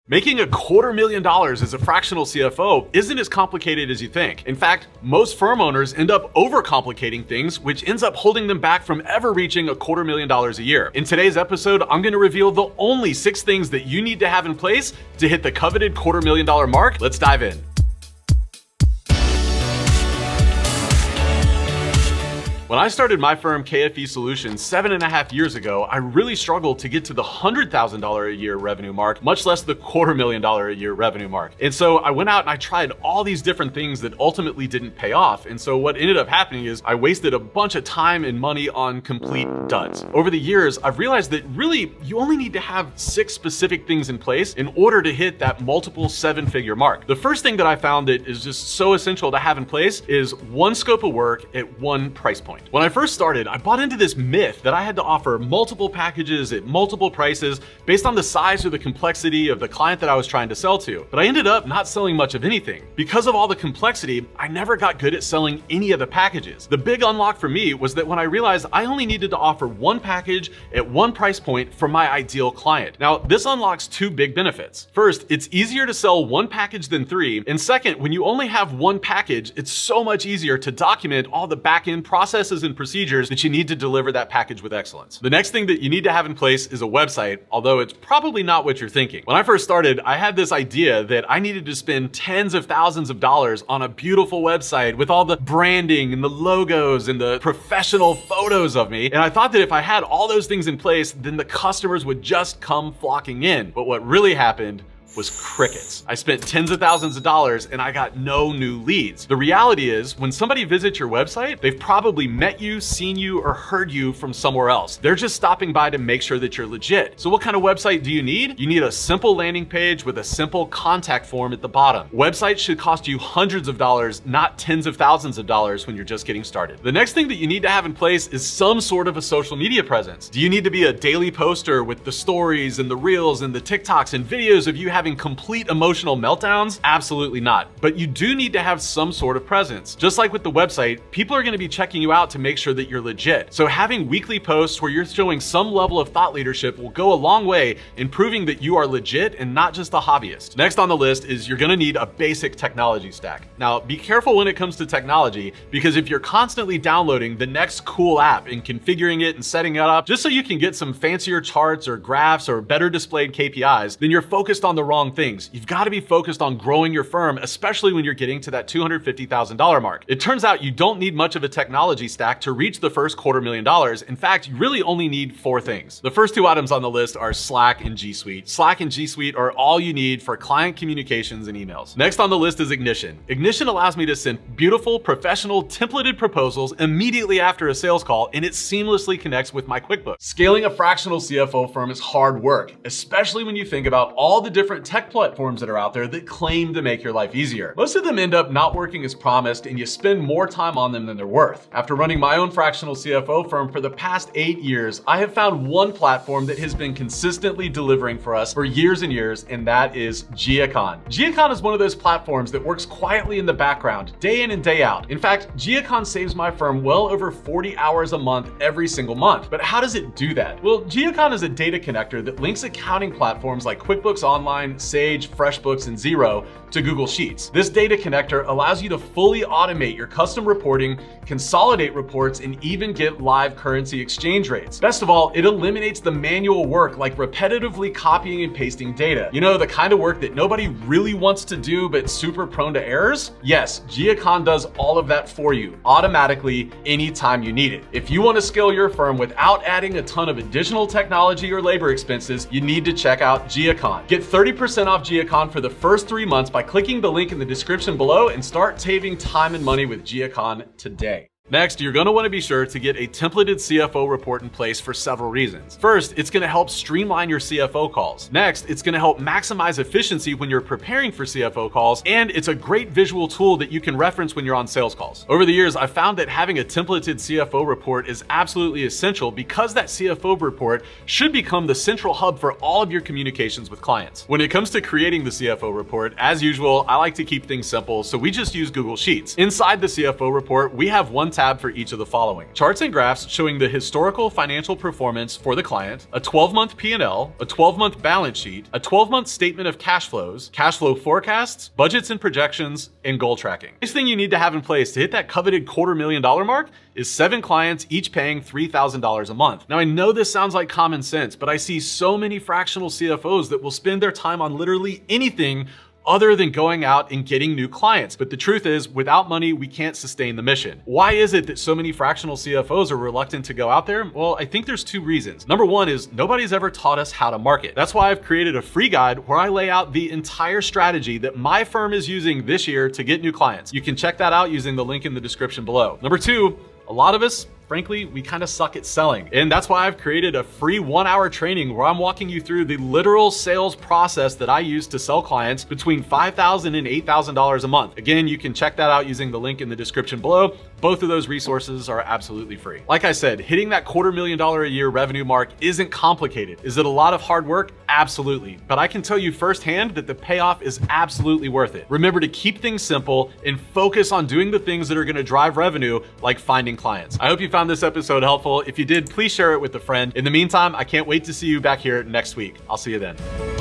Making $250,000 as a fractional CFO isn't as complicated as you think. In fact, most firm owners end up overcomplicating things, which ends up holding them back from ever reaching $250,000 a year. In today's episode, I'm going to reveal the only 6 things that you need to have in place to hit the coveted $250,000 mark. Let's dive in. When I started my firm, KFE Solutions, 7.5 years ago, I really struggled to get to the $100,000 a year revenue mark, much less the $250,000 a year revenue mark. And so I went out and I tried all these different things that ultimately didn't pay off. And so what ended up happening is I wasted a bunch of time and money on complete duds. Over the years, I've realized that really you only need to have 6 specific things in place in order to hit that multiple 7-figure mark. The first thing that I found that is just so essential to have in place is one scope of work at one price point. When I first started, I bought into this myth that I had to offer multiple packages at multiple prices based on the size or the complexity of the client that I was trying to sell to. But I ended up not selling much of anything. Because of all the complexity, I never got good at selling any of the packages. The big unlock for me was that when I realized I only needed to offer one package at one price point for my ideal client. Now, this unlocks 2 big benefits. First, it's easier to sell one package than 3. And second, when you only have one package, it's so much easier to document all the back-end processes and procedures that you need to deliver that package with excellence. The next thing that you need to have in place is a website, although it's probably not what you're thinking. When I first started, I had this idea that I needed to spend tens of thousands of dollars on a beautiful website with all the branding and the logos and the professional photos of me. And I thought that if I had all those things in place, then the customers would just come flocking in. But what really happened was crickets. I spent tens of thousands of dollars and I got no new leads. The reality is, when somebody visits your website, they've probably met you, seen you, or heard you from somewhere else. They're just stopping by to make sure that you're legit. So what kind of website do you need? You need a simple landing page with a simple contact form at the bottom. Websites should cost you hundreds of dollars, not tens of thousands of dollars when you're just getting started. The next thing that you need to have in place is some sort of a social media presence. Do you need to be a daily poster with the stories and the reels and the TikToks and videos of you having complete emotional meltdowns? Absolutely not. But you do need to have some sort of presence. Just like with the website, people are going to be checking you out to make sure that you're legit. So having weekly posts where you're showing some level of thought leadership will go a long way in proving that you are legit and not just a hobbyist. Next on the list is you're going to need a basic technology stack. Now, be careful when it comes to technology, because if you're constantly downloading the next cool app and configuring it and setting it up just so you can get some fancier charts or graphs or better displayed KPIs, then you're focused on the wrong things. You've got to be focused on growing your firm, especially when you're getting to that $250,000 mark. It turns out you don't need much of a technology stack to reach the first $250,000. In fact, you really only need 4 things. The first 2 items on the list are Slack and G Suite. Slack and G Suite are all you need for client communications and emails. Next on the list is Ignition. Ignition allows me to send beautiful, professional, templated proposals immediately after a sales call, and it seamlessly connects with my QuickBooks. Scaling a fractional CFO firm is hard work, especially when you think about all the different tech platforms that are out there that claim to make your life easier. Most of them end up not working as promised, and you spend more time on them than they're worth. After running my own fractional CFO firm for the past 8 years, I have found one platform that has been consistently delivering for us for years and years, and that is Giacon. Giacon is one of those platforms that works quietly in the background, day in and day out. In fact, Giacon saves my firm well over 40 hours a month every single month. But how does it do that? Well, Giacon is a data connector that links accounting platforms like QuickBooks Online, Sage, FreshBooks, and Xero to Google Sheets. This data connector allows you to fully automate your custom reporting, consolidate reports, and even get live currency exchange rates. Best of all, it eliminates the manual work like repetitively copying and pasting data. You know, the kind of work that nobody really wants to do but super prone to errors? Yes, Giacon does all of that for you automatically anytime you need it. If you want to scale your firm without adding a ton of additional technology or labor expenses, you need to check out Giacon. Get 30% off Giacon for the first 3 months by clicking the link in the description below and start saving time and money with Giacon today. Next, you're going to want to be sure to get a templated CFO report in place for several reasons. First, it's going to help streamline your CFO calls. Next, it's going to help maximize efficiency when you're preparing for CFO calls, and it's a great visual tool that you can reference when you're on sales calls. Over the years, I've found that having a templated CFO report is absolutely essential because that CFO report should become the central hub for all of your communications with clients. When it comes to creating the CFO report, as usual, I like to keep things simple, so we just use Google Sheets. Inside the CFO report, we have one tab for each of the following: charts and graphs showing the historical financial performance for the client, a 12-month P&L, a 12-month balance sheet, a 12-month statement of cash flows, cash flow forecasts, budgets and projections, and goal tracking. This thing you need to have in place to hit that coveted $250,000 mark is 7 clients, each paying $3,000 a month. Now, I know this sounds like common sense, but I see so many fractional CFOs that will spend their time on literally anything other than going out and getting new clients. But the truth is, without money, we can't sustain the mission. Why is it that so many fractional CFOs are reluctant to go out there? Well, I think there's 2 reasons. Number 1 is nobody's ever taught us how to market. That's why I've created a free guide where I lay out the entire strategy that my firm is using this year to get new clients. You can check that out using the link in the description below. Number 2, a lot of us, frankly, we kind of suck at selling. And that's why I've created a free 1-hour training where I'm walking you through the literal sales process that I use to sell clients between $5,000 and $8,000 a month. Again, you can check that out using the link in the description below. Both of those resources are absolutely free. Like I said, hitting that $250,000 a year revenue mark isn't complicated. Is it a lot of hard work? Absolutely. But I can tell you firsthand that the payoff is absolutely worth it. Remember to keep things simple and focus on doing the things that are gonna drive revenue, like finding clients. I hope you found this episode helpful. If you did, please share it with a friend. In the meantime, I can't wait to see you back here next week. I'll see you then.